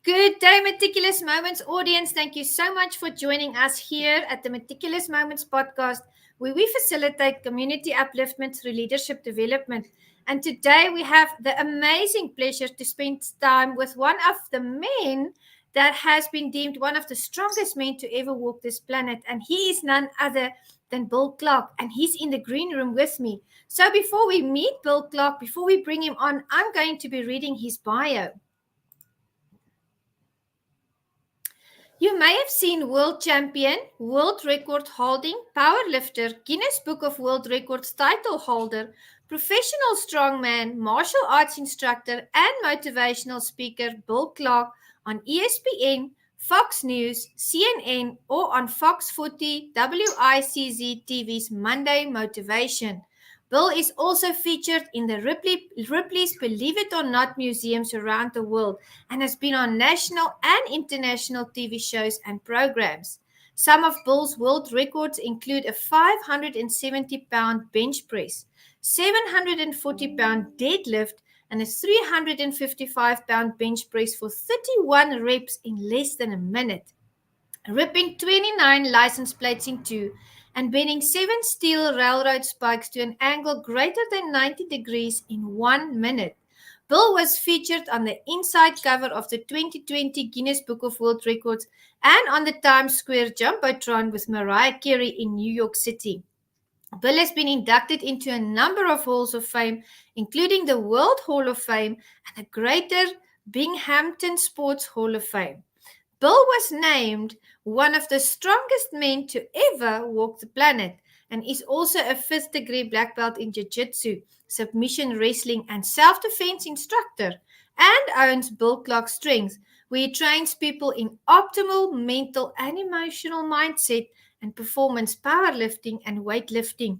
Good day, Meticulous Moments audience. Thank you so much for joining us here at the Meticulous Moments podcast, where we facilitate community upliftment through leadership development. And today we have the amazing pleasure to spend time with one of the men that has been deemed one of the strongest men to ever walk this planet. And he is none other than Bill Clark. And he's in the green room with me. So before we meet Bill Clark, before we bring him on, I'm going to be reading his bio. You may have seen world champion, world record holding, powerlifter, Guinness Book of World Records title holder, professional strongman, martial arts instructor, and motivational speaker Bill Clark on ESPN, Fox News, CNN, or on Fox Footy, WICZ TV's Monday Motivation. Bill is also featured in the Ripley's Believe It or Not museums around the world and has been on national and international TV shows and programs. Some of Bill's world records include a 570-pound bench press, 740-pound deadlift, and a 355-pound bench press for 31 reps in less than a minute, ripping 29 license plates in two, and bending 7 steel railroad spikes to an angle greater than 90 degrees in 1 minute. Bill was featured on the inside cover of the 2020 Guinness Book of World Records and on the Times Square Jumbotron with Mariah Carey in New York City. Bill has been inducted into a number of halls of fame, including the World Hall of Fame and the Greater Binghamton Sports Hall of Fame. Bill was named one of the strongest men to ever walk the planet and is also a fifth degree black belt in jiu-jitsu, submission wrestling, and self-defense instructor, and owns Bill Clark Strength, where he trains people in optimal mental and emotional mindset and performance powerlifting and weightlifting.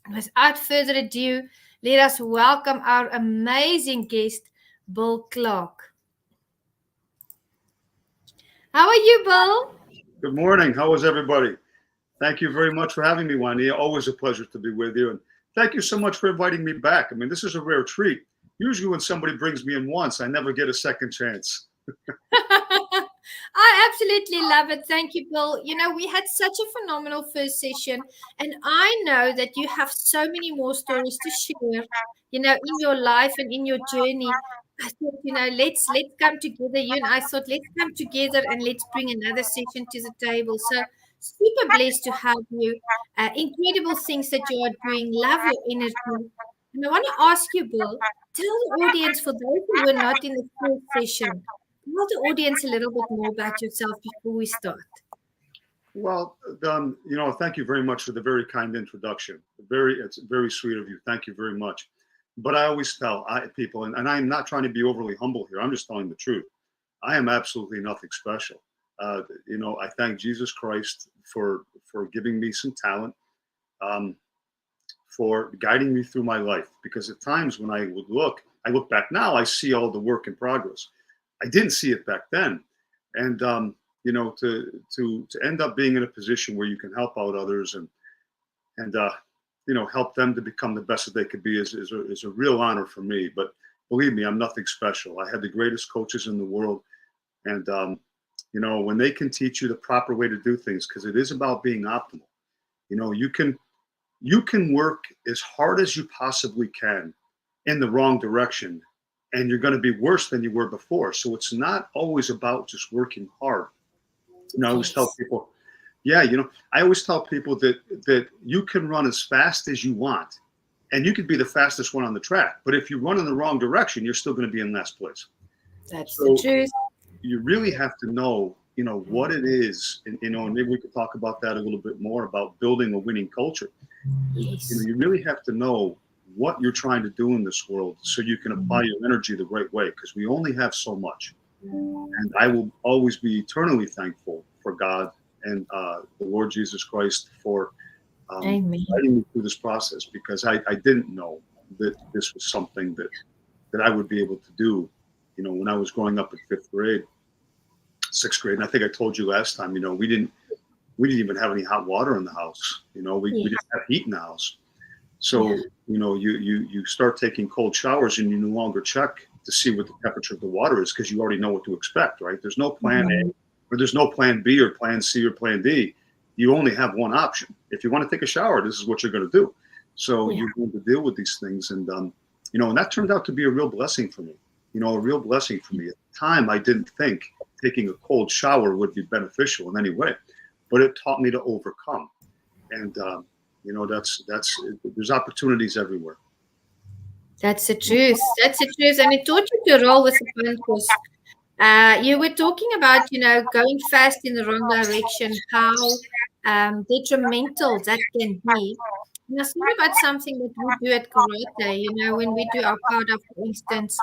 And without further ado, let us welcome our amazing guest, Bill Clark. How are you, Bill? Good morning. How is everybody? Thank you very much for having me, Juanita. Always a pleasure to be with you. And thank you so much for inviting me back. I mean, this is a rare treat. Usually when somebody brings me in once, I never get a second chance. I absolutely love it. Thank you, Bill. You know, we had such a phenomenal first session, and I know that you have so many more stories to share, in your life and in your journey. I thought, let's come together. You and I thought, let's come together and let's bring another session to the table. So super blessed to have you. Incredible things that you are doing. Love your energy. And I want to ask you, Bill, tell the audience, for those who were not in the first session, tell the audience a little bit more about yourself before we start. Well, thank you very much for the very kind introduction. It's very sweet of you. Thank you very much. But I always tell people, and I'm not trying to be overly humble here. I'm just telling the truth. I am absolutely nothing special. I thank Jesus Christ for giving me some talent, for guiding me through my life. Because at times when I look back now, I see all the work in progress. I didn't see it back then, and to end up being in a position where you can help out others and help them to become the best that they could be is a real honor for me. But believe me, I'm nothing special. I had the greatest coaches in the world, and when they can teach you the proper way to do things, because it is about being optimal. You can work as hard as you possibly can in the wrong direction, and you're going to be worse than you were before. So it's not always about just working hard. I always tell people, I always tell people that you can run as fast as you want, and you could be the fastest one on the track. But if you run in the wrong direction, you're still going to be in last place. That's the truth. You really have to know, what it is, and maybe we could talk about that a little bit more about building a winning culture. Yes. You really have to know what you're trying to do in this world so you can apply your energy the right way, because we only have so much. And I will always be eternally thankful for God and the Lord Jesus Christ for guiding me through this process, because I didn't know that this was something that I would be able to do, when I was growing up in 5th grade, 6th grade. And I think I told you last time, we didn't even have any hot water in the house. We didn't have heat in the house. So, you start taking cold showers and you no longer check to see what the temperature of the water is, because you already know what to expect, right? There's no plan A, Mhm. or there's no plan B or plan C or plan D. You only have one option. If you want to take a shower, this is what you're going to do. So Yeah. you're going to deal with these things, and and that turned out to be a real blessing for me. A real blessing for me. At the time, I didn't think taking a cold shower would be beneficial in any way, but it taught me to overcome. And that's there's opportunities everywhere. That's the truth. That's the truth. And it taught you to roll with the punches. You were talking about, going fast in the wrong direction, how detrimental that can be. And I thought about something that we do at karate. When we do our kata, for instance,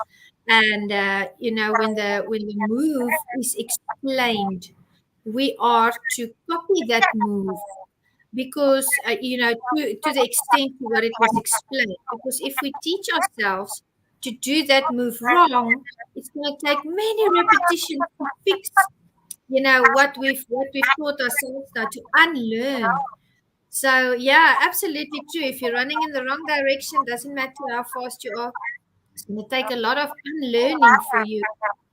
and when the move is explained, we are to copy that move because to the extent to what it was explained. Because if we teach ourselves to do that move wrong, it's going to take many repetitions to fix what we've taught ourselves now, to unlearn. So yeah, absolutely true. If you're running in the wrong direction, doesn't matter how fast you are, it's going to take a lot of unlearning for you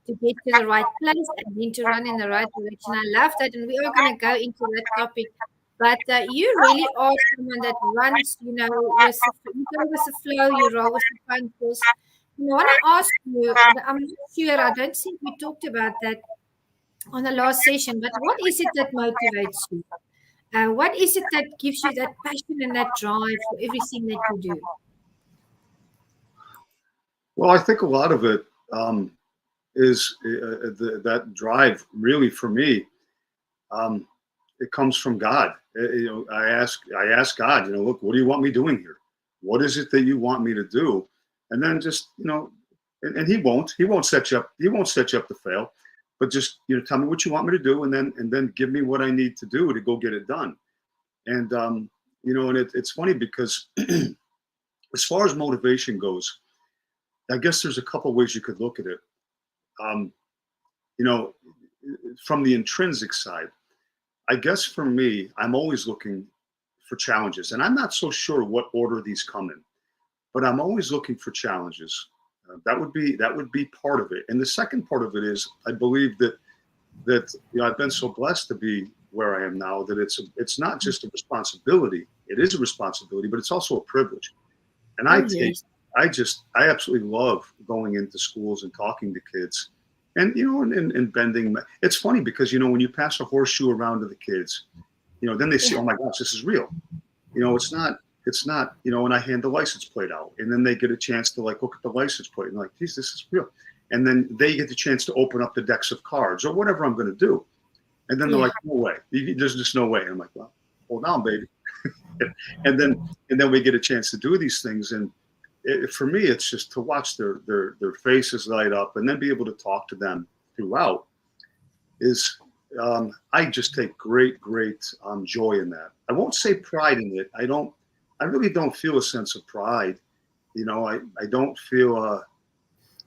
to get to the right place and then to run in the right direction. I love that, and we are going to go into that topic. But you really are someone that runs, you go with the flow, you roll with the punches. I want to ask you, I'm not sure, I don't think we talked about that on the last session, but what is it that motivates you? What is it that gives you that passion and that drive for everything that you do? Well, I think a lot of it is that drive. Really, for me, um, it comes from God. I ask God, look, what do you want me doing here? What is it that you want me to do? And then just, and he won't set you up. He won't set you up to fail, but just, tell me what you want me to do, and then give me what I need to do to go get it done. And and it's funny because as far as motivation goes, I guess there's a couple ways you could look at it. Um, you know, from the intrinsic side, I guess for me, I'm always looking for challenges, and I'm not so sure what order these come in, but I'm always looking for challenges. That would be part of it, and the second part of it is I believe that I've been so blessed to be where I am now that it's not just a responsibility. It is a responsibility, but it's also a privilege. And Oh, yes. I absolutely love going into schools and talking to kids, and and bending. It's funny because when you pass a horseshoe around to the kids, then they see, Yeah. oh my gosh, this is real. It's not, and I hand the license plate out, and then they get a chance to like look at the license plate and like, geez, this is real. And then they get the chance to open up the decks of cards or whatever I'm going to do. And then they're Yeah. like, no way, there's just no way. And I'm like, well, hold on, baby. and then we get a chance to do these things. And for me, it's just to watch their faces light up and then be able to talk to them throughout is I just take great joy in that. I won't say pride in it. I really don't feel a sense of pride. I don't feel,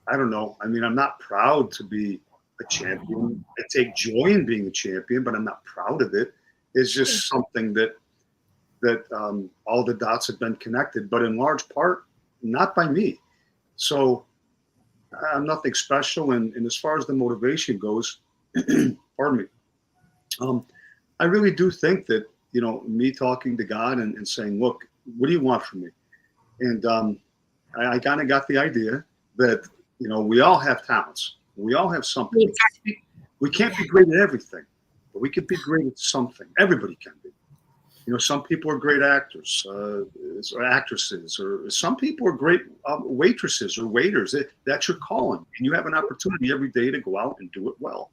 I don't know. I mean, I'm not proud to be a champion. I take joy in being a champion, but I'm not proud of it. It's Yeah. just something that all the dots have been connected, but in large part, not by me. So I'm nothing special. And as far as the motivation goes, pardon me, um, I really do think that, me talking to God and saying, look, what do you want from me? And I kind of got the idea that, we all have talents. We all have something. We Yes. can't be, we can't be great at everything, but we can be great at something. Everybody can be. Some people are great actors or actresses, or some people are great waitresses or waiters. That's your calling, and you have an opportunity every day to go out and do it well.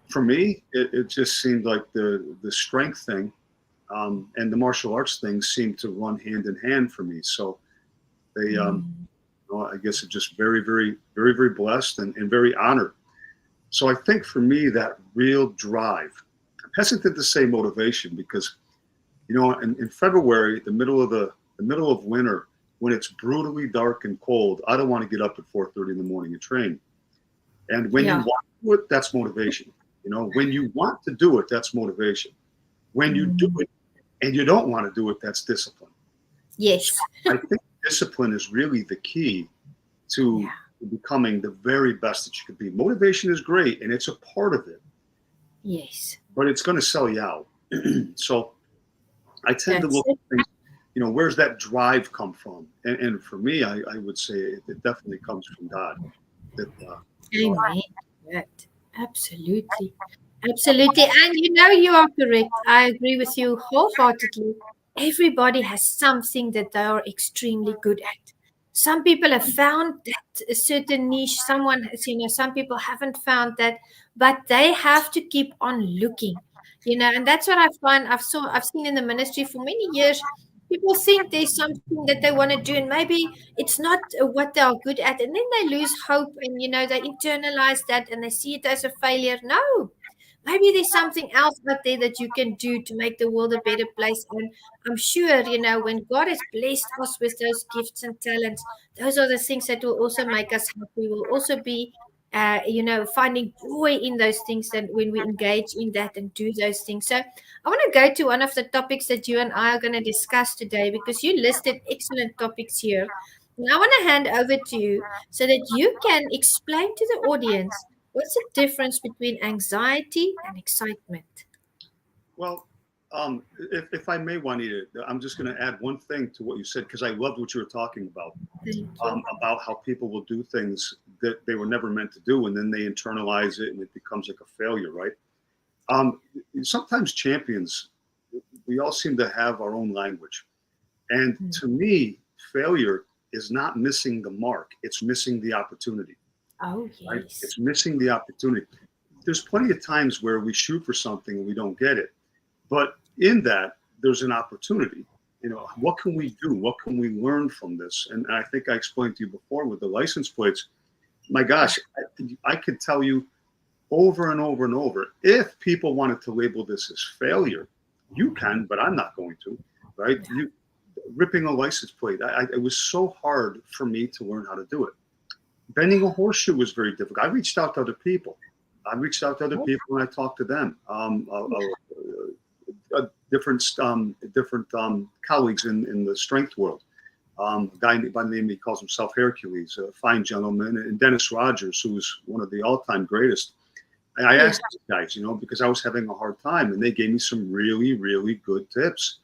For me, it just seemed like the strength thing and the martial arts thing seemed to run hand in hand for me. So they, Mm. I guess, it's just very, very, very, very blessed and very honored. So I think for me, that real drive. I'm hesitant to say motivation because in February, the middle of winter, when it's brutally dark and cold, I don't want to get up at 4:30 in the morning and train. And when you Yeah. want to do it, that's motivation. When you want to do it, that's motivation. When you do Mm. it and you don't want to do it, that's discipline. So Yes. I think discipline is really the key to Yeah. becoming the very best that you could be. Motivation is great, and it's a part of it, Yes. but it's going to sell you out. So I tend to That's look it. at things, where's that drive come from? And for me, I would say it definitely comes from God. That Amen. That. Absolutely. Absolutely. And you are correct. I agree with you wholeheartedly. Everybody has something that they are extremely good at. Some people have found that a certain niche, someone has, some people haven't found that, but they have to keep on looking. And that's what I find I've seen in the ministry for many years. People think there's something that they want to do, and maybe it's not what they are good at, and then they lose hope, and they internalize that and they see it as a failure. No, maybe there's something else out there that you can do to make the world a better place. And I'm sure, when God has blessed us with those gifts and talents, those are the things that will also make us happy. Will also be, finding joy in those things, and when we engage in that and do those things. So I want to go to one of the topics that you and I are going to discuss today, because you listed excellent topics here. And I want to hand over to you so that you can explain to the audience what's the difference between anxiety and excitement. well, if I may, Juanita, I'm just going to add one thing to what you said because I loved what you were talking Thank you. about how people will do things that they were never meant to do, and then they internalize it, and it becomes like a failure, right? Um, Sometimes champions, we all seem to have our own language, and Mm. to me, failure is not missing the mark; it's missing the opportunity, Oh, right? yes. It's missing the opportunity. There's plenty of times where we shoot for something and we don't get it, but in that, there's an opportunity. What can we do? What can we learn from this? And I think I explained to you before with the license plates. My Yeah. gosh, I could tell you over and over and over. If people wanted to label this as failure, you can, but I'm not going to, right? You ripping a license plate. It was so hard for me to learn how to do it. Bending a horseshoe was very difficult. I reached out to other people. I reached out to other Oh, people and I talked to them. Different colleagues in the strength world. A guy by the name, he calls himself Hercules, a fine gentleman, and Dennis Rogers, who's one of the all-time greatest. And I yeah. asked these guys, because I was having a hard time, and they gave me some really, really good tips.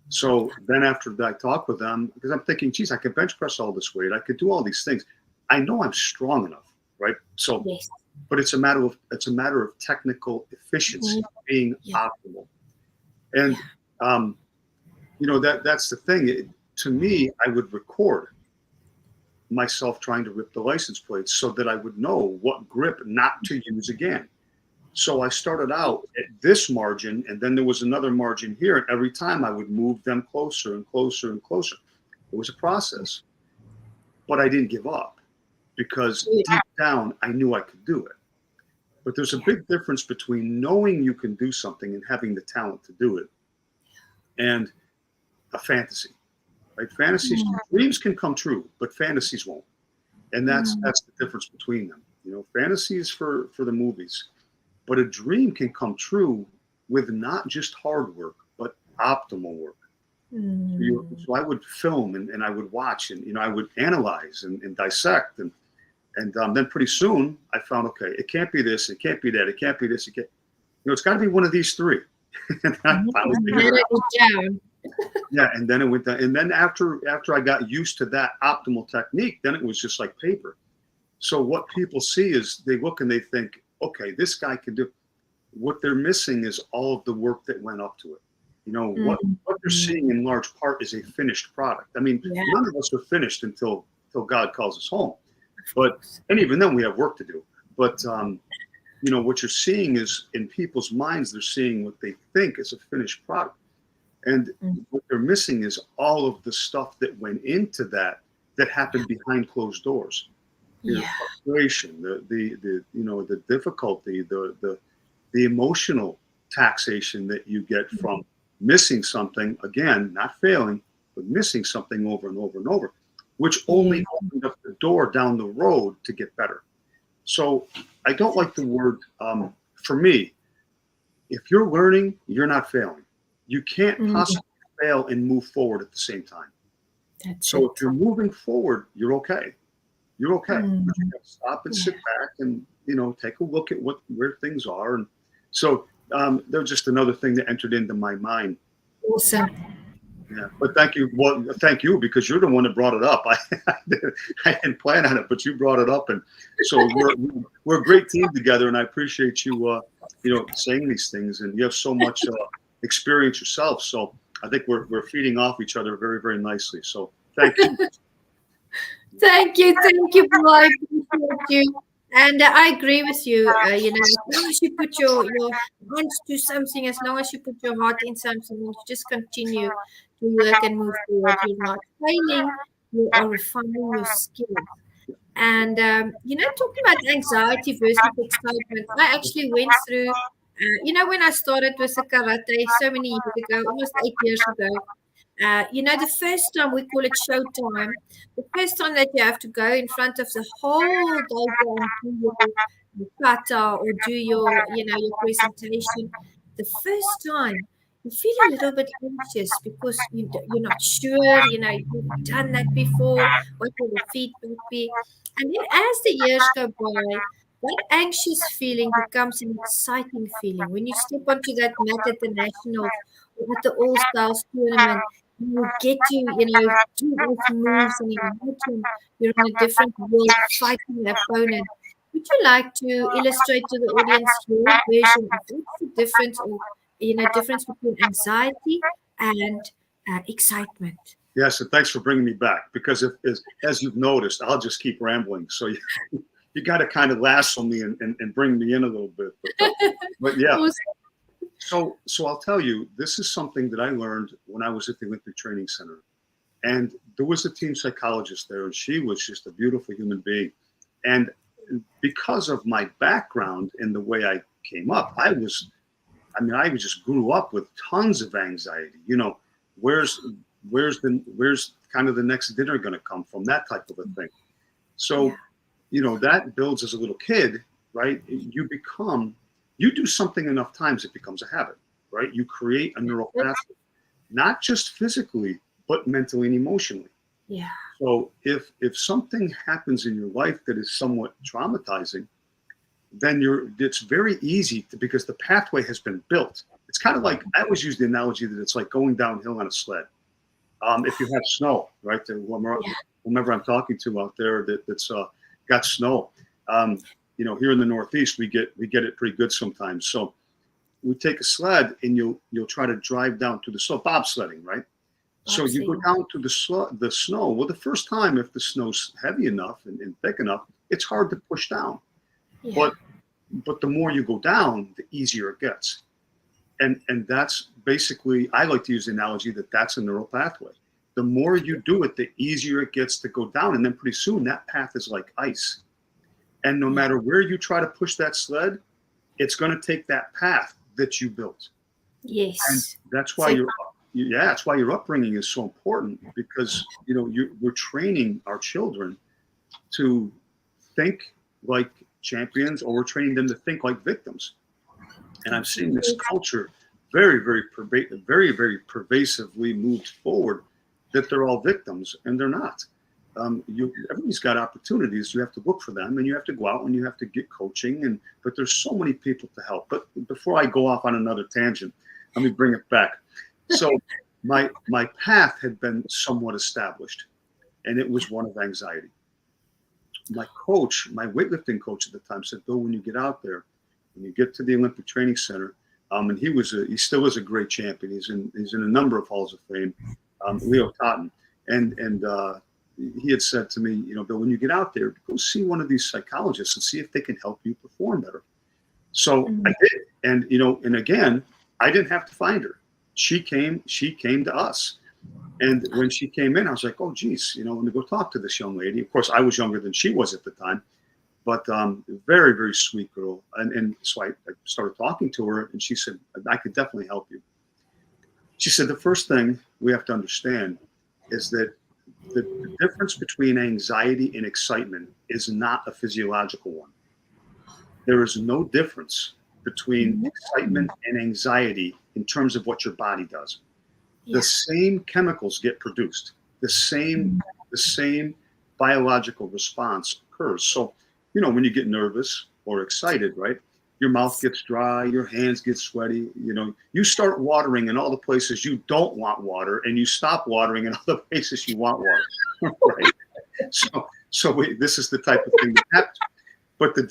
So then after I talked with them, because I'm thinking, geez, I could bench press all this weight, I could do all these things. I know I'm strong enough, right? So, Yes. but it's a matter of technical efficiency, Mm. being Yeah. optimal, and Yeah. that's the thing. To me, I would record myself trying to rip the license plates so that I would know what grip not to use again. So I started out at this margin, and then there was another margin here. And every time I would move them closer and closer and closer. It was a process, but I didn't give up because Good. deep down I knew I could do it. But there's a Yeah. big difference between knowing you can do something and having the talent to do it and a fantasy. Right? Fantasies, Mm. dreams can come true, but fantasies won't. And that's Mm. that's the difference between them. Fantasies for the movies, but a dream can come true with not just hard work, but optimal work. Mm. So I would film and I would watch and I would analyze and dissect and then pretty soon I found, okay, it can't be this, it can't be that, it can't be this, it can't. It's got to be one of these three. And I finally figured it Narrow out. it down. Yeah, and then it went down. And then after I got used to that optimal technique, then it was just like paper. So what people see is they look and they think, okay, this guy can do. What they're missing is all of the work that went up to it. What they're Mm. seeing in large part is a finished product. I mean, Yeah. none of us are finished until God calls us home. Of But course. and even then we have work to do. But what you're seeing is in people's minds, they're seeing what they think is a finished product. And Mm. what they're missing is all of the stuff that went into that happened behind closed doors. The Yeah. frustration, the difficulty, the emotional taxation that you get from missing something, again, not failing, but missing something over and over and over, which Yeah. only opened up the door down the road to get better. So I don't like the word, for me, if you're learning, you're not failing. You can't Mm. possibly fail and move forward at the same time. That's So if it. you're moving forward, you're okay. you're okay. But you Mm. got to stop and Yeah. sit back and take a look at where things are. And so there's just another thing that entered into my mind. Awesome. Yeah, but thank you. Well, thank you because you're the one that brought it up. I didn't plan on it, but you brought it up, and so we're a great team together. And I appreciate you, saying these things. And you have so much experience yourself, so I think we're feeding off each other very, very nicely. So thank you. Thank you, Paul. I appreciate you. And I agree with you. As long as you put your hands to something, as long as you put your heart in something, and you just continue to work and move forward, you're not failing. You are refining your skills. And talking about anxiety versus excitement, I actually went through. When I started with the karate so many years ago, almost 8 years ago, the first time we call it showtime, the first time that you have to go in front of the whole dojo and do your kata or do your presentation, the first time you feel a little bit anxious because you're not sure, you've done that before, what will the feedback be? And then as the years go by, that anxious feeling becomes an exciting feeling. When you step onto that mat at the Nationals or at the All Stars tournament, you get to, do those moves and imagine you're in a different world fighting an opponent. Would you like to illustrate to the audience your version of what's the difference or, difference between anxiety and excitement? Yes, and thanks for bringing me back because as you've noticed, I'll just keep rambling. So you got to kind of lasso me and bring me in a little bit. But yeah. Awesome. So I'll tell you, this is something that I learned when I was at the Olympic Training Center. And there was a team psychologist there, and she was just a beautiful human being. And because of my background and the way I came up, I just grew up with tons of anxiety. Where's where's kind of the next dinner going to come from? That type of a thing. Yeah. So, that builds as a little kid, right? You do something enough times, it becomes a habit, right? You create a neural pathway, not just physically, but mentally and emotionally. Yeah. So if something happens in your life that is somewhat traumatizing, then it's very easy because the pathway has been built. It's kind of like I always use the analogy that it's like going downhill on a sled. If you have snow, right? Yeah. Whomever I'm talking to out there that's got snow, here in the Northeast we get it pretty good sometimes. So we take a sled and you'll try to drive down to the snow, bobsledding, right? So you go Absolutely. down to the snow. Well, the first time, if the snow's heavy enough and thick enough, it's hard to push down. Yeah. But the more you go down, the easier it gets. And that's basically, I like to use the analogy that that's a neural pathway. The more you do it, the easier it gets to go down. And then pretty soon that path is like ice. And no Yeah. matter where you try to push that sled, it's going to take that path that you built. And Yes. that's why So that's why your upbringing is so important because, we're training our children to think like champions, or we're training them to think like victims. And I'm seeing this absolutely. culture very, very, very pervasively moved forward that they're all victims, and they're not. Everybody's got opportunities. You have to look for them, and you have to go out and you have to get coaching. But there's so many people to help. But before I go off on another tangent, let me bring it back. So my path had been somewhat established, and it was one of anxiety. My weightlifting coach at the time said, Bill, when you get out there, when you get to the Olympic Training Center, and he still is a great champion. He's in a number of halls of fame. Leo Totten, and he had said to me, Bill, when you get out there, go see one of these psychologists and see if they can help you perform better. So I Mm. did, and again, I didn't have to find her. She came to us. And when she came in, I was like, oh, geez, let me go talk to this young lady. Of course, I was younger than she was at the time, but very, very sweet girl. And so I started talking to her, and she said, I could definitely help you. She said, the first thing we have to understand is that the difference between anxiety and excitement is not a physiological one. There is no difference between Mm. excitement and anxiety in terms of what your body does. The Yeah. same chemicals get produced. The same Mm. the same biological response occurs. So, you know, when you get nervous or excited, right? Your mouth gets dry, your hands get sweaty, you know, you start watering in all the places you don't want water, and you stop watering in all the places you want water, right? This is the type of thing that happens. But the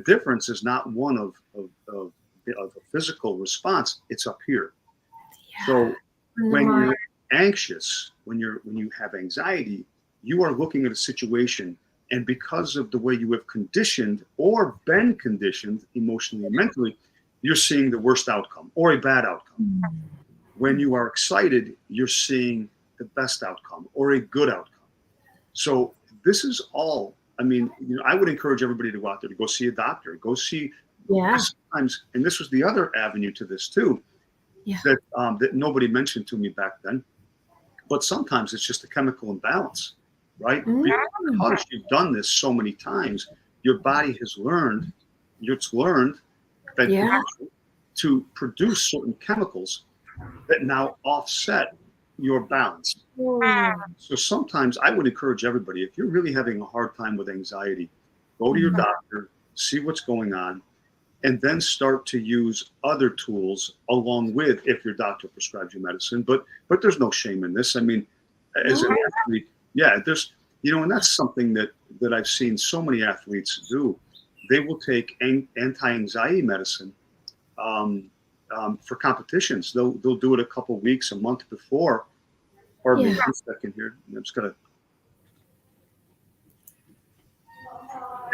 difference is not one of a physical response. It's up here. So when you're anxious, when you have anxiety, you are looking at a situation, and because of the way you have conditioned or been conditioned emotionally and mentally, you're seeing the worst outcome or a bad outcome. When you are excited, you're seeing the best outcome or a good outcome. So this is all. I mean, you know, I would encourage everybody to go out there to go see a doctor, go see. Sometimes, and this was the other avenue to this too, that nobody mentioned to me back then. But sometimes it's just a chemical imbalance, right? Because you've done this so many times, your body has learned, it's learned that to produce certain chemicals that now offset your balance. So sometimes I would encourage everybody, if you're really having a hard time with anxiety, go to your doctor, see what's going on, and then start to use other tools along with, if your doctor prescribes you medicine. But there's no shame in this. I mean, as an athlete, there's, you know, and that's something that I've seen so many athletes do. They will take anti-anxiety medicine for competitions. They'll do it a couple weeks, a month before. Pardon me 1 second here. I'm just gonna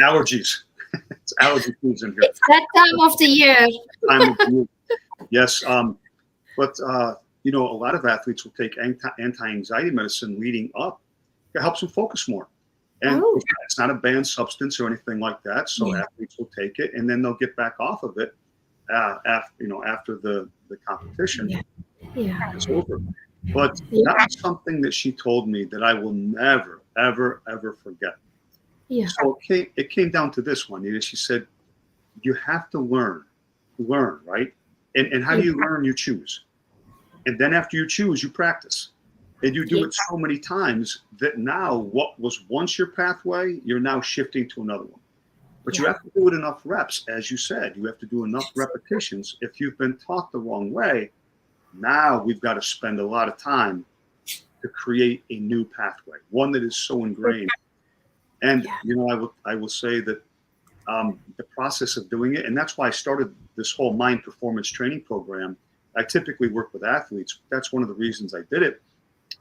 allergies. It's allergy season here. It's that time of the year. Yes, but you know, a lot of athletes will take anti-anxiety medicine leading up. It helps them focus more, and it's not a banned substance or anything like that. So athletes will take it, and then they'll get back off of it after the competition is over. But that was something that she told me that I will never, ever, ever forget. So it came down to this one. She said, you have to learn, right? And how do you learn? You choose. And then after you choose, you practice. And you do it so many times that now what was once your pathway, you're now shifting to another one. But you have to do it enough reps, as you said. You have to do enough repetitions. If you've been taught the wrong way, now we've got to spend a lot of time to create a new pathway, one that is so ingrained. And you know, I will say that the process of doing it, and that's why I started this whole mind performance training program. I typically work with athletes. That's one of the reasons I did it,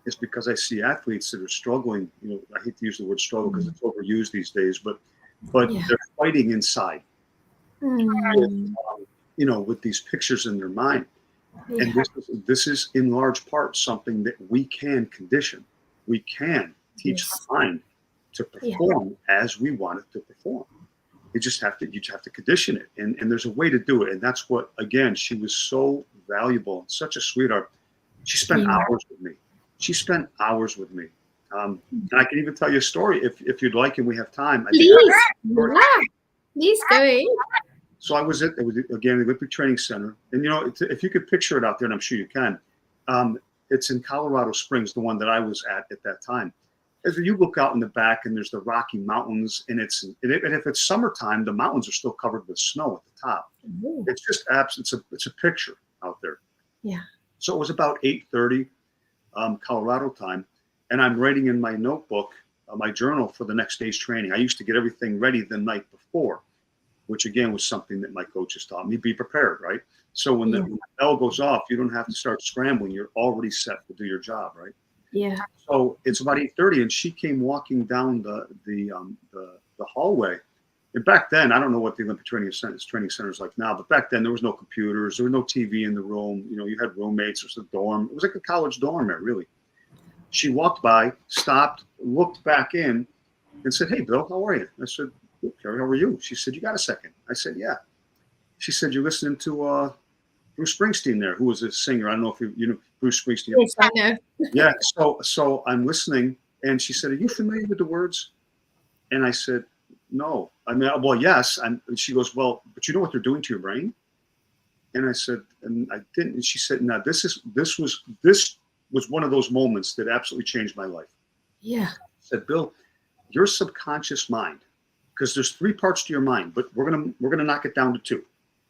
is because I see athletes that are struggling. You know, I hate to use the word struggle because it's overused these days, but they're fighting inside, with, you know, with these pictures in their mind. And this is in large part something that we can condition. We can teach the mind to perform as we want it to perform. You just have to condition it. And there's a way to do it. And that's what, again, she was so valuable, such a sweetheart. She spent hours with me. And I can even tell you a story if you'd like, and we have time. Please go ahead. So it was again the Olympic Training Center, and you know, if you could picture it out there, and I'm sure you can, it's in Colorado Springs, the one that I was at that time. As you look out in the back, and there's the Rocky Mountains, and if it's summertime, the mountains are still covered with snow at the top. It's just it's a picture out there. So it was about 8:30 Colorado time, and I'm writing in my notebook, my journal for the next day's training. I used to get everything ready the night before, which again was something that my coaches taught me, be prepared, right? So when the bell goes off, you don't have to start scrambling. You're already set to do your job, right? So it's about 8:30, and she came walking down the hallway. And back then, I don't know what the Olympic Training Center is like now, but back then there was no computers, there was no TV in the room. You know, you had roommates. There was a dorm. It was like a college dorm there, really. She walked by, stopped, looked back in, and said, "Hey, Bill, how are you?" I said, "Good, Carrie, how are you?" She said, "You got a second?" I said, "Yeah." She said, "You're listening to Bruce Springsteen there, who was a singer. I don't know if you know Bruce Springsteen." Yes, I know. Yeah. So I'm listening, and she said, "Are you familiar with the words?" And I said, "No." I mean, well, yes. And she goes, "Well, but you know what they're doing to your brain?" And I said, and I didn't. And she said, "No, this was one of those moments that absolutely changed my life." Yeah. Said, Bill, your subconscious mind, because there's three parts to your mind, but we're gonna knock it down to two.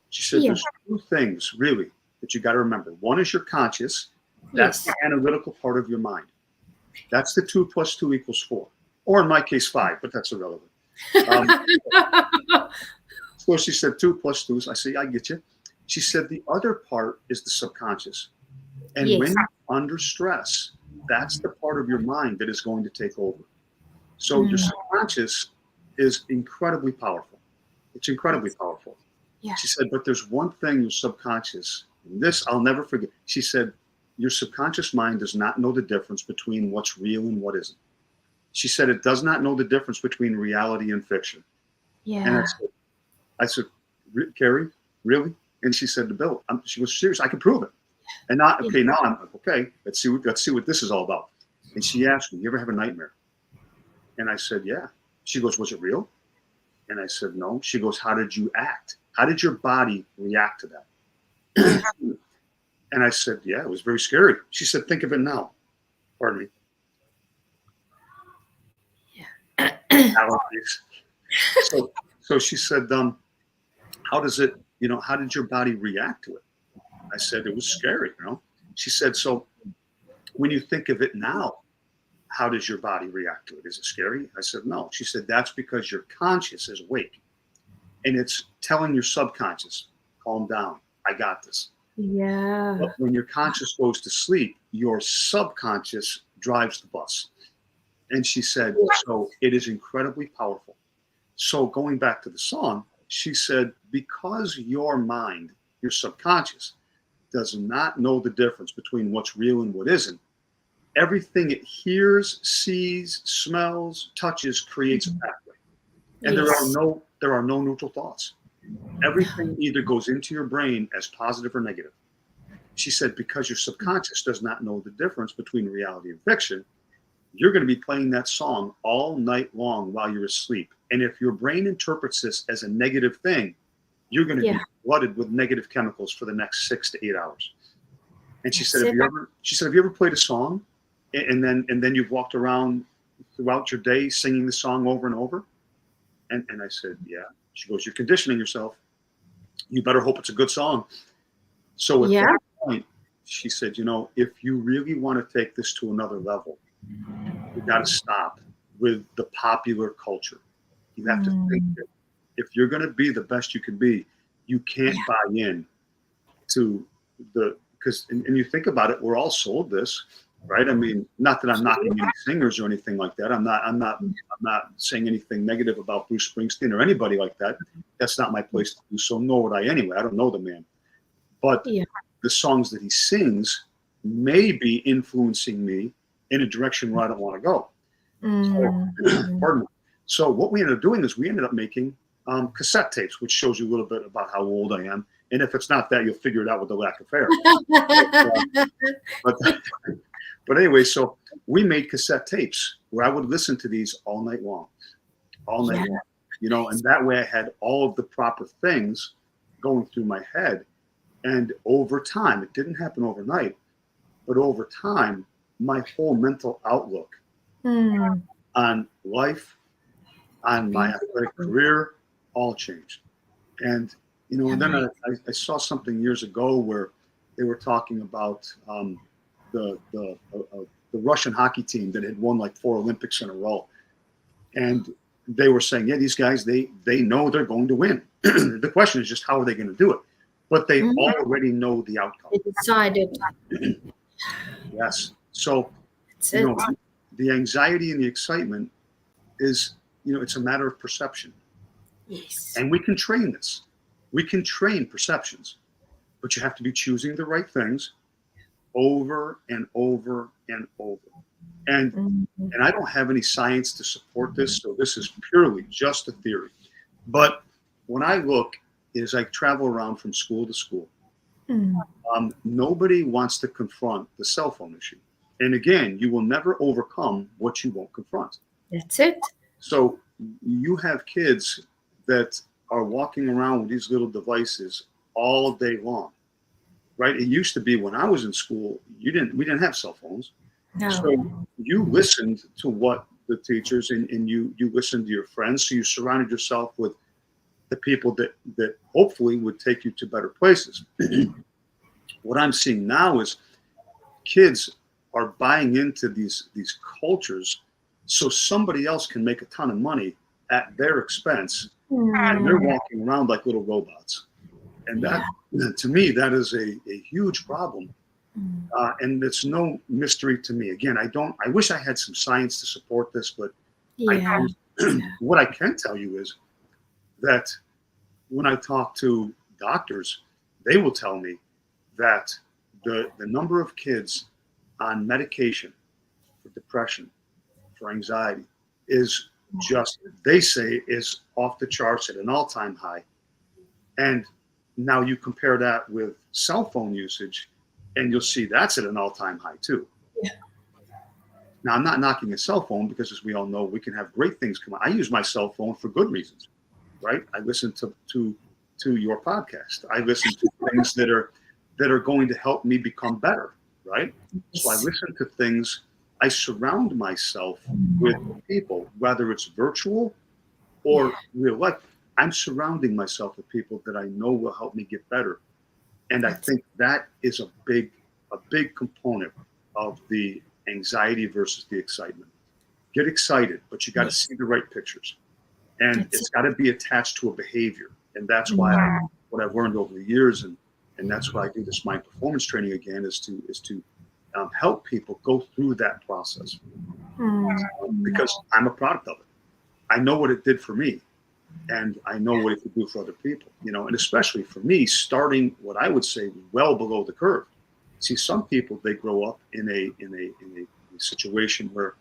She said Yeah. there's two things really that you got to remember. One is your conscious, that's Yes. the analytical part of your mind. That's the 2 + 2 = 4, or in my case 5, but that's irrelevant. Um, so she said 2 + 2. I say I get you. She said the other part is the subconscious, and when Yes. you're under stress, that's the part of your mind that is going to take over. So your Mm. subconscious is incredibly powerful. It's incredibly powerful. Yeah. She said, but there's one thing your subconscious, and this I'll never forget. She said, your subconscious mind does not know the difference between what's real and what isn't. She said, it does not know the difference between reality and fiction. And Yeah. I said, Carrie, really? And she said to Bill, she was serious. I can prove it. And not, Yeah. okay, now I'm like, okay, let's see what this is all about. And she asked me, you ever have a nightmare? And I said, yeah. She goes, was it real? And I said, no. She goes, how did you act? How did your body react to that? Yeah. And I said, yeah, it was very scary. She said, think of it now. Pardon me. Allergies. So she said, how does it, how did your body react to it? I said, it was scary. She said, so when you think of it now, how does your body react to it? Is it scary? I said, no. She said, that's because your conscious is awake and it's telling your subconscious, calm down. I got this. Yeah. But when your conscious goes to sleep, your subconscious drives the bus. And she said, so it is incredibly powerful. So going back to the song, she said, because your mind, your subconscious, does not know the difference between what's real and what isn't, everything it hears, sees, smells, touches creates a pathway. And Yes. there are no neutral thoughts. Everything either goes into your brain as positive or negative. She said, because your subconscious does not know the difference between reality and fiction, you're going to be playing that song all night long while you're asleep. And if your brain interprets this as a negative thing, you're going to Yeah. be flooded with negative chemicals for the next 6 to 8 hours. And she said, That's it. have you ever played a song and then you've walked around throughout your day singing the song over and over? And I said, yeah. She goes, you're conditioning yourself. You better hope it's a good song. So at Yeah. that point, she said, if you really want to take this to another level, you got to stop with the popular culture. You have to think Mm. that if you're going to be the best you can be, you can't buy in to and you think about it, we're all sold this, right? I mean, not that I'm knocking any singers or anything like that. I'm not saying anything negative about Bruce Springsteen or anybody like that. That's not my place to do so, nor would I anyway. I don't know the man. But Yeah. the songs that he sings may be influencing me in a direction where I don't want to go. Mm. So, pardon me. So what we ended up doing is we ended up making cassette tapes, which shows you a little bit about how old I am. And if it's not that, you'll figure it out with the lack of hair. But, but anyway, so we made cassette tapes where I would listen to these all night long, Yeah. and that way I had all of the proper things going through my head. And over time, it didn't happen overnight, but over time, my whole mental outlook Mm. on life, on my athletic career, all changed. And and then I saw something years ago where they were talking about the Russian hockey team that had won like 4 Olympics in a row, and they were saying, yeah, these guys they know they're going to win. The question is just how are they going to do it? But they Mhm. already know the outcome. They decided. Yes. So That's you it. know the anxiety and the excitement is it's a matter of perception. Yes. And we can train this. We can train perceptions, but you have to be choosing the right things over and over and over. And Mhm. and I don't have any science to support this, so this is purely just a theory. But when I look, as I travel around from school to school, Mm. nobody wants to confront the cell phone issue. And again, you will never overcome what you won't confront. That's it. So you have kids that are walking around with these little devices all day long, right? It used to be when I was in school, we didn't have cell phones. So No. you listened to what the teachers and you listened to your friends. So you surrounded yourself with the people that hopefully would take you to better places. What I'm seeing now is kids are buying into these cultures so somebody else can make a ton of money at their expense, and they're Mm, walking around like little robots. And that, yeah. to me, that is a huge problem. Mm, And it's no mystery to me. Again, I wish I had some science to support this, but I yeah. don't. What I can tell you is that when I talk to doctors, they will tell me that the number of kids on medication for depression, for anxiety, is just, they say, is off the charts at an all-time high. And now you compare that with cell phone usage, and you'll see that's at an all-time high too. Yeah. Now, I'm not knocking a cell phone because, as we all know, we can have great things come out. I use my cell phone for good reasons, right? I listen to your podcast. I listen to things that are going to help me become better, right? So I Yes. listen to things. I surround myself with people, whether it's virtual Yeah. or real life. I'm surrounding myself with people that I know will help me get better, and I That's think that is a big component of the anxiety versus the excitement. Get excited, but you got to yes. see the right pictures, and That's it's it. got to be attached to a behavior. And that's why Mm, what I've learned over the years, and that's why I do this mind performance training again, is to help people go through that process, mm, mm. because I'm a product of it. I know what it did for me, and I know what it could do for other people. And especially for me, starting what I would say well below the curve. See, some people, they grow up in a situation where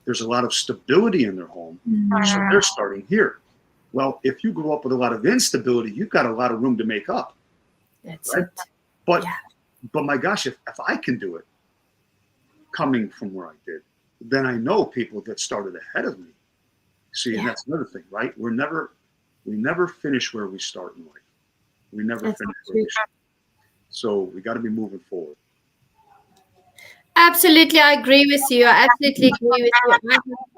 there's a lot of stability in their home, so Mm, they're starting here. Well, if you grow up with a lot of instability, you've got a lot of room to make up, that's right? it. But Yeah. but my gosh, if I can do it coming from where I did, then I know people that started ahead of me. See, and Yeah. that's another thing, right? We never finish where we start in life. We never That's finish where true. we start. So we got to be moving forward. Absolutely, I agree with you. I absolutely agree with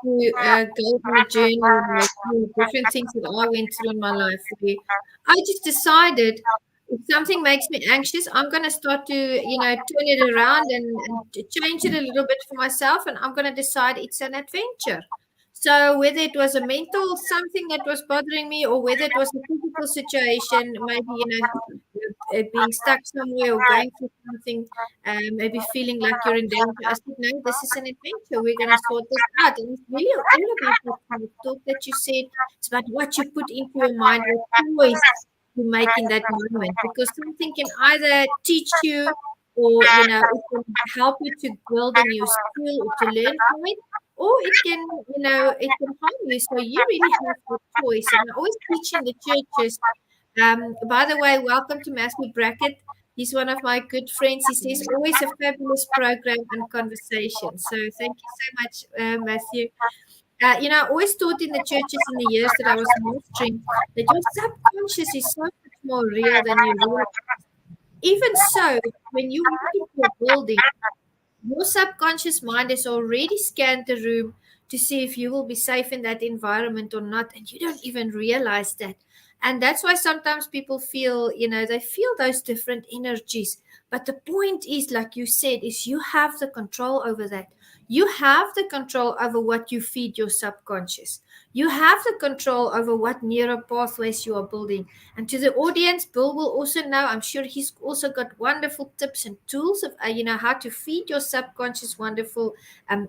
you. I have to go on a journey, like different things that I went through in my life. Where I just decided if something makes me anxious, I'm going to start to, turn it around and to change it a little bit for myself. And I'm going to decide it's an adventure. So whether it was a mental something that was bothering me or whether it was a physical situation, maybe, being stuck somewhere or going through something, maybe feeling like you're in danger. I said, no, this is an adventure. We're going to sort this out. And it's really all about that kind of talk that you said. It's about what you put into your mind, what choice you make in that moment. Because something can either teach you or, it can help you to build a new skill or to learn from it. Or it can harm you. So you really have the choice. And I always teach in the churches. By the way, welcome to Matthew Brackett. He's one of my good friends. He says always a fabulous program and conversation. So thank you so much, Matthew. I always taught in the churches in the years that I was ministering that your subconscious is so much more real than you realize. Even so, when you walk into a building, your subconscious mind has already scanned the room to see if you will be safe in that environment or not, and you don't even realize that. And that's why sometimes people feel, they feel those different energies. But the point is, like you said, is you have the control over that. You have the control over what you feed your subconscious. You have the control over what neural pathways you are building. And to the audience, Bill will also know, I'm sure he's also got wonderful tips and tools of, how to feed your subconscious wonderful,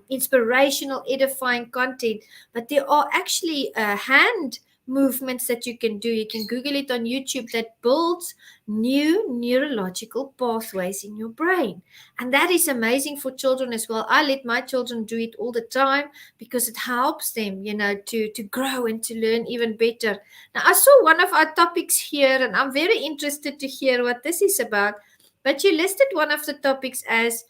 inspirational, edifying content. But there are actually hand movements that you can do. You can Google it on YouTube that builds new neurological pathways in your brain. And that is amazing for children as well. I let my children do it all the time because it helps them, to grow and to learn even better. Now, I saw one of our topics here, and I'm very interested to hear what this is about. But you listed one of the topics as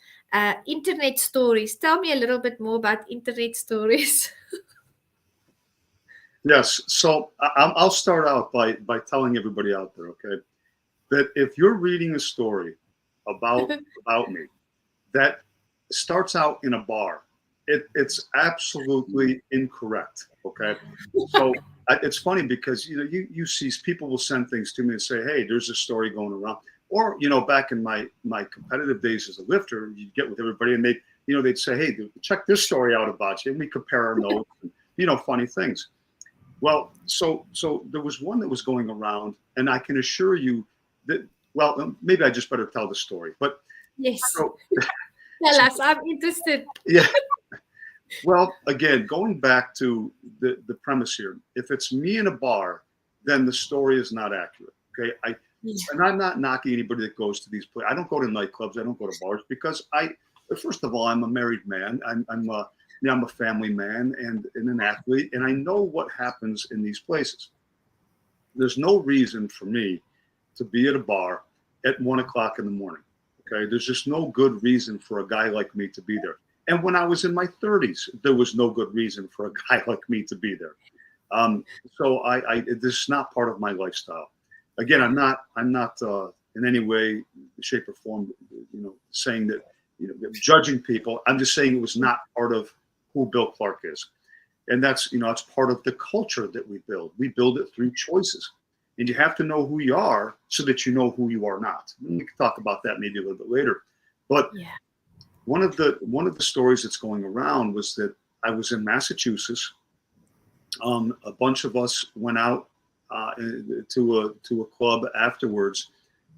internet stories. Tell me a little bit more about internet stories. Yes. So I'll start out by telling everybody out there, okay, that if you're reading a story about about me, that starts out in a bar. It's absolutely incorrect. Okay, so it's funny because you see people will send things to me and say, hey, there's a story going around. Or back in my competitive days as a lifter, you'd get with everybody and they'd say, hey, check this story out about you, and we compare our notes, and, funny things. Well, so there was one that was going around, and I can assure you that, well, maybe I just better tell the story. But Yes. so, Tell us. I'm interested. yeah. Well, again, going back to the premise here, if it's me in a bar, then the story is not accurate. Okay, and I'm not knocking anybody that goes to these places. I don't go to nightclubs. I don't go to bars because first of all, I'm a married man. I'm a family man and an athlete, and I know what happens in these places. There's no reason for me to be at a bar at 1 o'clock in the morning. Okay, there's just no good reason for a guy like me to be there. And when I was in my 30s, there was no good reason for a guy like me to be there. So this is not part of my lifestyle. Again, I'm not in any way, shape, or form, saying that, judging people. I'm just saying it was not part of who Bill Clark is, and that's it's part of the culture that we build. We build it through choices, and you have to know who you are so that you know who you are not. And we can talk about that maybe a little bit later, but. Yeah. One of the stories that's going around was that I was in Massachusetts. A bunch of us went out to a club afterwards,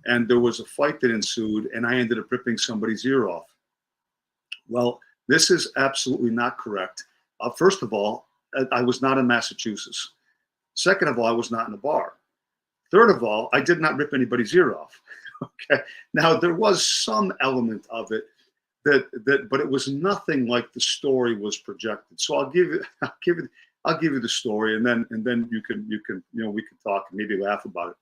and there was a fight that ensued, and I ended up ripping somebody's ear off. Well, this is absolutely not correct. First of all, I was not in Massachusetts. Second of all, I was not in a bar. Third of all, I did not rip anybody's ear off. Okay. Now there was some element of it. But it was nothing like the story was projected. So I'll give you the story, and then you can we can talk and maybe laugh about it.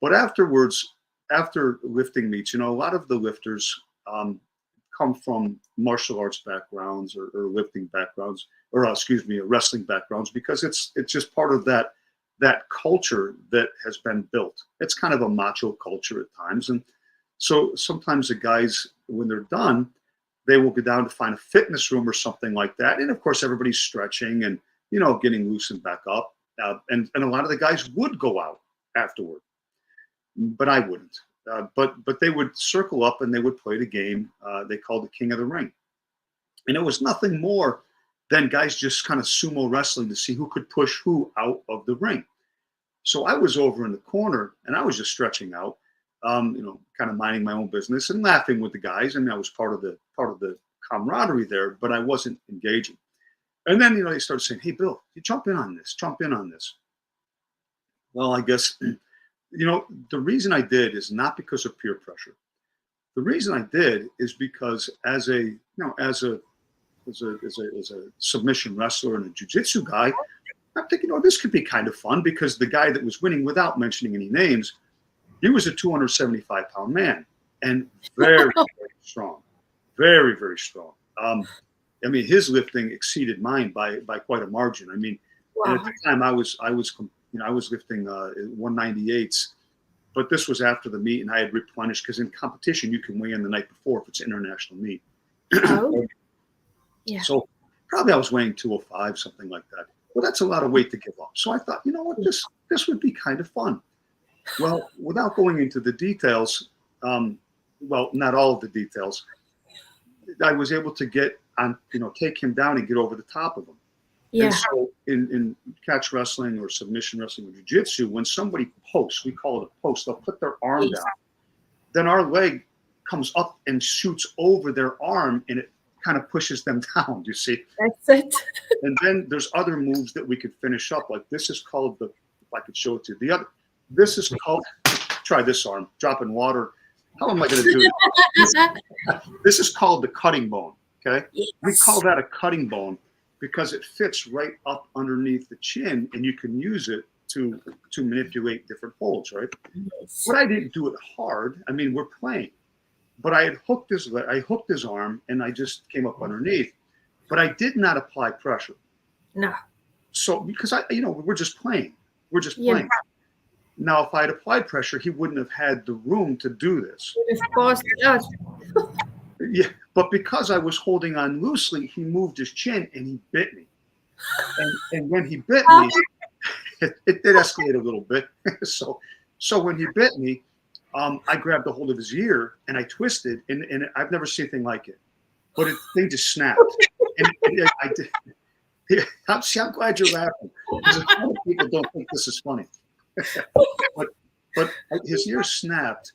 But afterwards, after lifting meets, a lot of the lifters come from martial arts backgrounds or lifting backgrounds, or wrestling backgrounds, because it's just part of that culture that has been built. It's kind of a macho culture at times, and so sometimes the guys, when they're done, they will go down to find a fitness room or something like that. And of course, everybody's stretching and, getting loosened back up. And a lot of the guys would go out afterward, but I wouldn't. But they would circle up and they would play the game they called the King of the Ring. And it was nothing more than guys just kind of sumo wrestling to see who could push who out of the ring. So I was over in the corner and I was just stretching out. Kind of minding my own business and laughing with the guys, and that was part of the camaraderie there. But I wasn't engaging. And then they started saying, "Hey, Bill, you jump in on this. Jump in on this." Well, I guess the reason I did is not because of peer pressure. The reason I did is because as a submission wrestler and a jiu-jitsu guy, I'm thinking, this could be kind of fun, because the guy that was winning, without mentioning any names, he was a 275-pound man and very, very strong, very, very strong. His lifting exceeded mine by quite a margin. Wow. And at the time I was lifting 198s, but this was after the meet, and I had replenished, because in competition you can weigh in the night before if it's international meet. Oh. Yeah. So probably I was weighing 205, something like that. Well, that's a lot of weight to give up. So I thought, this would be kind of fun. Well, without going into the details, not all of the details, I was able to get on, take him down and get over the top of him. Yeah. And so in catch wrestling or submission wrestling or jiu-jitsu, when somebody posts, we call it a post, they'll put their arm down. Then our leg comes up and shoots over their arm, and it kind of pushes them down, you see? That's it. And then there's other moves that we could finish up. Like this is called if I could show it to you. This is called, try this arm, dropping water. How am I going to do it? This is called the cutting bone, okay? Yes. We call that a cutting bone because it fits right up underneath the chin, and you can use it to manipulate different holds, right? Yes. But I didn't do it hard. We're playing. But I had hooked his arm, and I just came up underneath. But I did not apply pressure. No. So, because we're just playing. We're just playing. Yeah. Now, if I had applied pressure, he wouldn't have had the room to do this. Of course, yes. Yeah, But because I was holding on loosely, he moved his chin and he bit me. And when he bit me, it did escalate a little bit. So when he bit me, I grabbed a hold of his ear and I twisted, and I've never seen anything like it. But the thing just snapped. And I did. I'm glad you're laughing, because a lot of people don't think this is funny. but his ear snapped,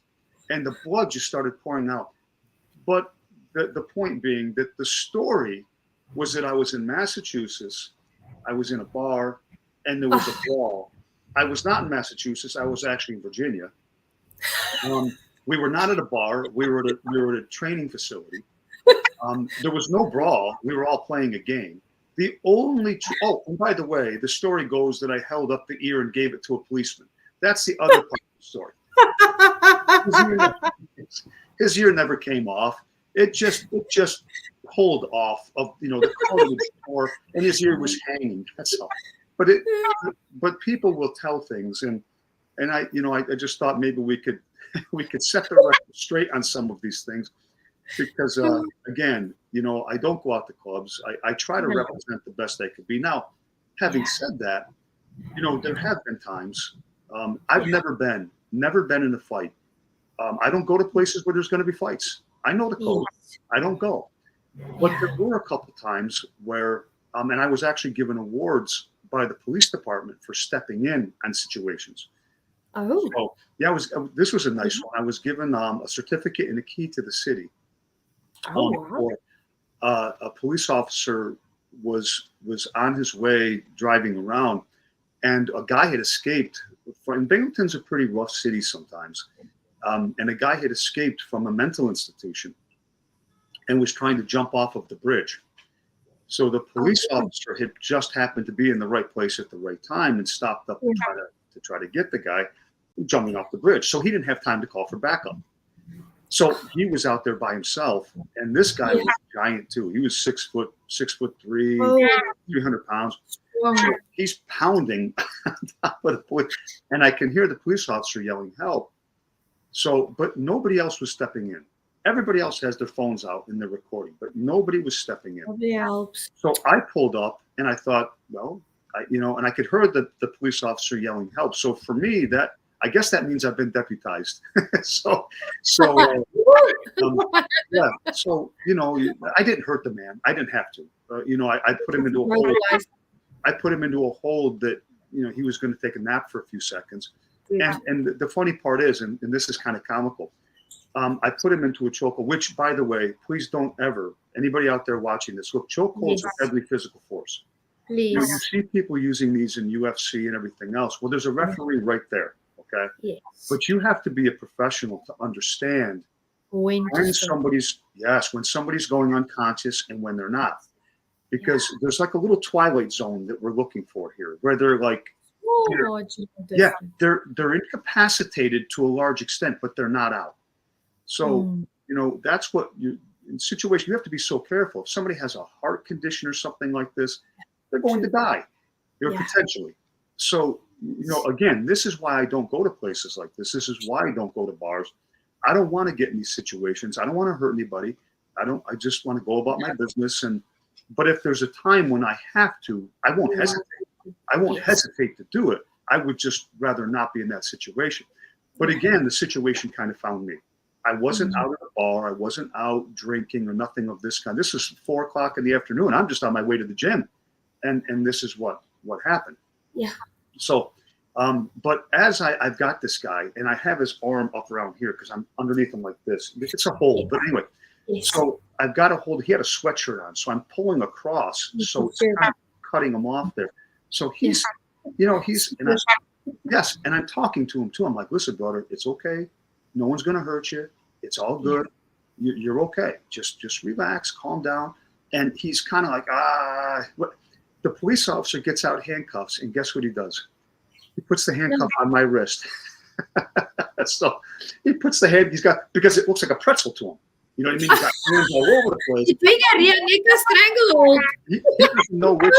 and the blood just started pouring out. But the point being that the story was that I was in Massachusetts, I was in a bar, and there was a brawl. I was not in Massachusetts. I was actually in Virginia. We were not at a bar. We were at a training facility. There was no brawl. We were all playing a game. The only and by the way, the story goes that I held up the ear and gave it to a policeman. That's the other part of the story. His ear never came off. It just pulled off of the cartilage, and his ear was hanging. That's all. But people will tell things, and I just thought maybe we could set the record straight on some of these things. Because again, I don't go out to clubs. I try to represent the best I could be. Now, having said that, there have been times I've never been in a fight. I don't go to places where there's going to be fights. I know the code. I don't go. But there were a couple times where, and I was actually given awards by the police department for stepping in on situations. Oh. So, yeah, this was a nice one. I was given a certificate and a key to the city. For a police officer was on his way driving around, and a guy had escaped. And Binghamton's a pretty rough city sometimes, and a guy had escaped from a mental institution and was trying to jump off of the bridge. So the police officer had just happened to be in the right place at the right time and stopped up to try to get the guy jumping off the bridge. So he didn't have time to call for backup. So he was out there by himself, and this guy was giant too. He was 6'3", 300 pounds. So he's pounding on top of the police, and I can hear the police officer yelling help. So, but nobody else was stepping in. Everybody else has their phones out and they're recording, but nobody was stepping in. Nobody helps. So I pulled up, and I thought, well, and I could hear the police officer yelling help. So for me, I guess that means I've been deputized. So I didn't hurt the man. I didn't have to. I put him into a hold. I put him into a hold that he was going to take a nap for a few seconds. Yeah. And the funny part is, and this is kind of comical, I put him into a chokehold. Which, by the way, please don't ever, anybody out there watching this, look, chokeholds are deadly physical force. Please. You see people using these in UFC and everything else. Well, there's a referee right there. Okay. Yes. But you have to be a professional to understand when somebody's going unconscious and when they're not, because there's like a little twilight zone that we're looking for here, where they're like, they're incapacitated to a large extent, but they're not out. So that's what in situations you have to be so careful. If somebody has a heart condition or something like this, they're going to die, potentially. So. Again, this is why I don't go to places like this. This is why I don't go to bars. I don't want to get in these situations. I don't want to hurt anybody. I just want to go about my business. But if there's a time when I have to, I won't hesitate. I won't hesitate to do it. I would just rather not be in that situation. But again, the situation kind of found me. I wasn't out at a bar. I wasn't out drinking or nothing of this kind. This was 4:00 in the afternoon. I'm just on my way to the gym. And this is what happened. Yeah. So, but as I've got this guy, and I have his arm up around here because I'm underneath him like this. It's a hold, but anyway. So I've got a hold. He had a sweatshirt on, so I'm pulling across, so it's kind of cutting him off there. So he's, and I'm talking to him too. I'm like, listen, brother, it's okay. No one's gonna hurt you. It's all good. You're okay. Just relax, calm down. And he's kind of like, what? The police officer gets out handcuffs, and guess what he does? He puts the handcuff on my wrist. So he puts because it looks like a pretzel to him. You know what I mean? He's got hands all over the place. He doesn't know which.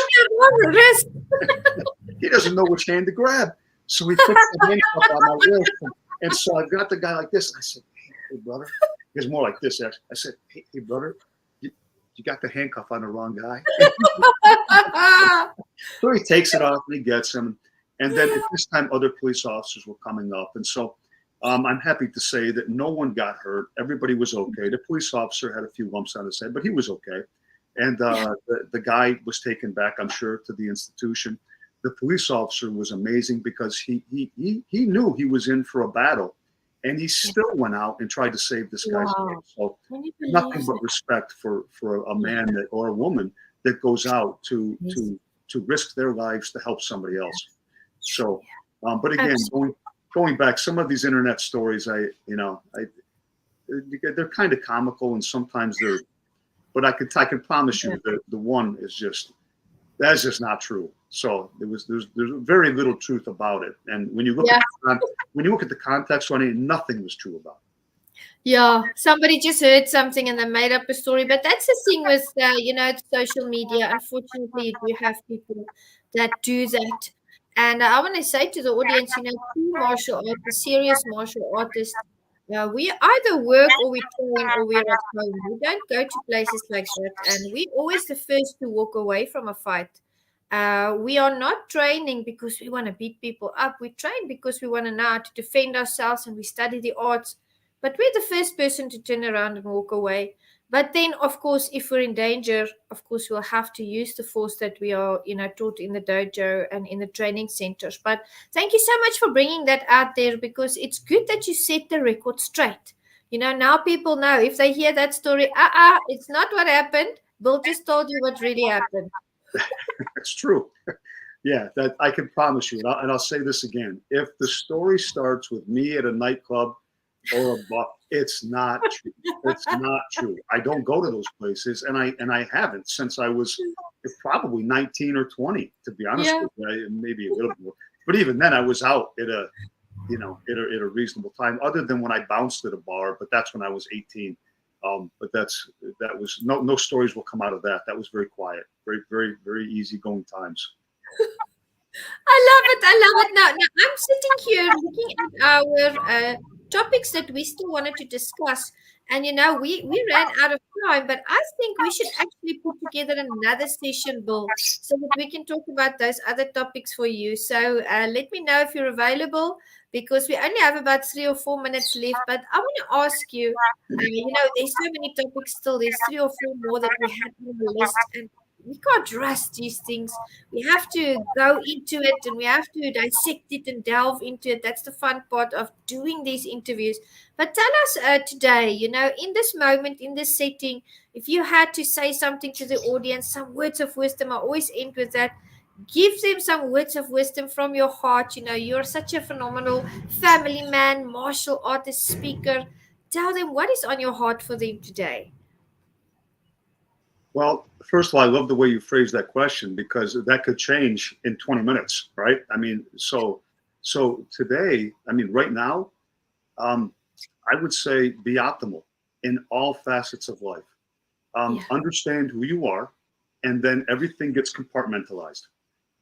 He doesn't know which hand to grab. So he puts the handcuff on my wrist, and so I've got the guy like this. I said, "Hey, brother." He was more like this. Actually. I said, "Hey, brother, you got the handcuff on the wrong guy. So he takes it off and he gets him. And then at this time, other police officers were coming up. And so I'm happy to say that no one got hurt. Everybody was okay. The police officer had a few lumps on his head, but he was okay. And the guy was taken back, I'm sure, to the institution. The police officer was amazing because he knew he was in for a battle. And he still went out and tried to save this guy's life. So nothing but respect for a man that, or a woman that goes out to risk their lives to help somebody else. So, but again, going back, some of these internet stories, they're kind of comical and sometimes they're, but I can promise you that the one is that's just not true. So there's very little truth about it. And when you look at the context, nothing was true about it. Yeah, somebody just heard something and they made up a story. But that's the thing with, social media. Unfortunately, you do have people that do that. And I want to say to the audience, true martial artists, serious martial artists, we either work or we train or we're at home. We don't go to places like that. And we're always the first to walk away from a fight. We are not training because we want to beat people up. We train because we want to know how to defend ourselves and we study the arts. But we're the first person to turn around and walk away. But then, of course, if we're in danger, of course, we'll have to use the force that we are, taught in the dojo and in the training centers. But thank you so much for bringing that out there because it's good that you set the record straight. Now people know if they hear that story, it's not what happened. Bill just told you what really happened. That's true. Yeah, that I can promise you. And I'll say this again. If the story starts with me at a nightclub or a bar, it's not true. It's not true. I don't go to those places, and I haven't since I was probably 19 or 20, to be honest with you. Maybe a little more. But even then, I was out at a reasonable time, other than when I bounced at a bar, but that's when I was 18. But that was no stories will come out of that. That was very quiet, very, very, very easygoing times. I love it. Now I'm sitting here looking at our topics that we still wanted to discuss. And we ran out of time, but I think we should actually put together another session, Bill, so that we can talk about those other topics for you. So let me know if you're available because we only have about 3 or 4 minutes left. But I want to ask you, there's so many topics still. There's 3 or 4 more that we had on the list, and we can't rush these things. We have to go into it and we have to dissect it and delve into it. That's the fun part of doing these interviews. But tell us today, in this moment, in this setting, if you had to say something to the audience, some words of wisdom, I always end with that. Give them some words of wisdom from your heart. You're such a phenomenal family man, martial artist, speaker. Tell them what is on your heart for them today. Well, first of all, I love the way you phrased that question because that could change in 20 minutes, right? I mean, so today, right now, I would say be optimal in all facets of life. Understand who you are, and then everything gets compartmentalized.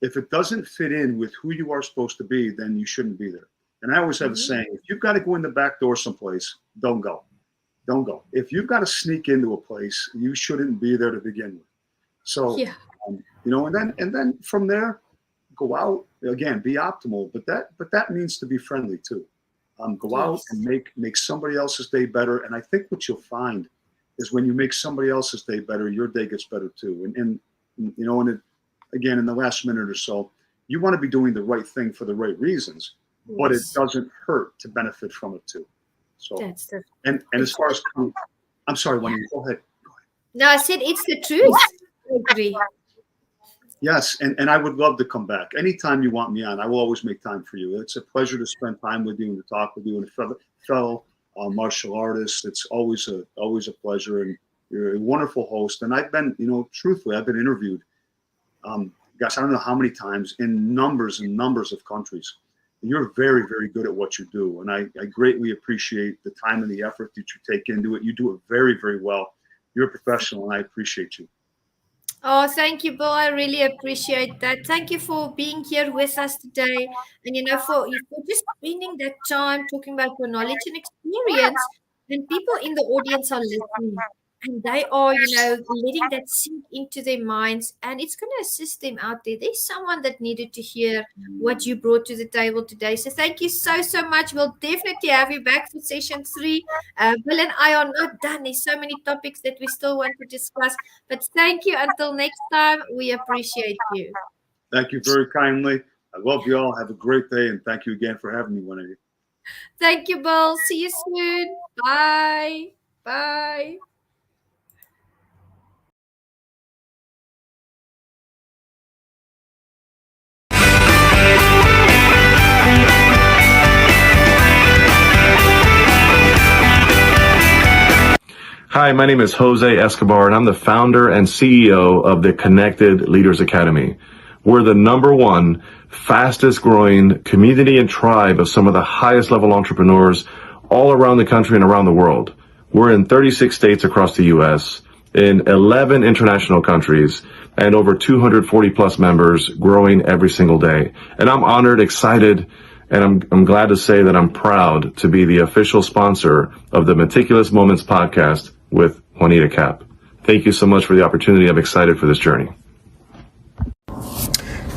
If it doesn't fit in with who you are supposed to be, then you shouldn't be there. And I always have a saying, if you've got to go in the back door someplace, don't go. Don't go. If you've got to sneak into a place, you shouldn't be there to begin with. So, and then from there, go out again, be optimal. But that means to be friendly too. Go out and make somebody else's day better. And I think what you'll find is when you make somebody else's day better, your day gets better too. And again, in the last minute or so, you want to be doing the right thing for the right reasons, but it doesn't hurt to benefit from it too. So, and as far as, I'm sorry, Juanita, go ahead. No, I said it's the truth. I agree. Yes, and I would love to come back. Anytime you want me on, I will always make time for you. It's a pleasure to spend time with you and to talk with you and a fellow martial artist. It's always a pleasure, and you're a wonderful host. And I've been, truthfully, I've been interviewed, gosh, I don't know how many times in numbers and numbers of countries. You're very, very good at what you do. And I greatly appreciate the time and the effort that you take into it. You do it very, very well. You're a professional, and I appreciate you. Oh, thank you, Bill. I really appreciate that. Thank you for being here with us today. And, for just spending that time talking about your knowledge and experience. And people in the audience are listening. and they are, letting that sink into their minds, and it's going to assist them out there. There's someone that needed to hear what you brought to the table today. So thank you so, so much. We'll definitely have you back for session 3. Bill and I are not done. There's so many topics that we still want to discuss, but thank you. Until next time, we appreciate you. Thank you very kindly. I love you all. Have a great day, and thank you again for having me, Juanita. Thank you, Bill. See you soon. Bye. Bye. Hi, my name is Jose Escobar, and I'm the founder and CEO of the Connected Leaders Academy. We're the #1 fastest growing community and tribe of some of the highest level entrepreneurs all around the country and around the world. We're in 36 states across the U.S., in 11 international countries, and over 240 plus members, growing every single day. And I'm honored, excited, and I'm glad to say that I'm proud to be the official sponsor of the Meticulous Moments podcast with Juanita Kapp. Thank you so much for the opportunity. I'm excited for this journey.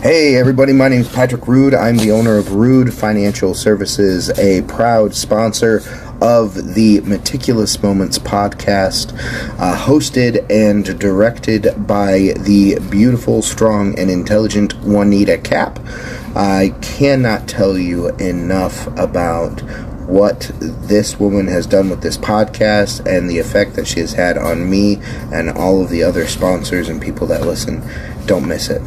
Hey everybody, my name is Patrick Rude. I'm the owner of Rude Financial Services, a proud sponsor of the Meticulous Moments podcast, hosted and directed by the beautiful, strong, and intelligent Juanita Kapp. I cannot tell you enough about what this woman has done with this podcast and the effect that she has had on me and all of the other sponsors and people that listen. Don't miss it.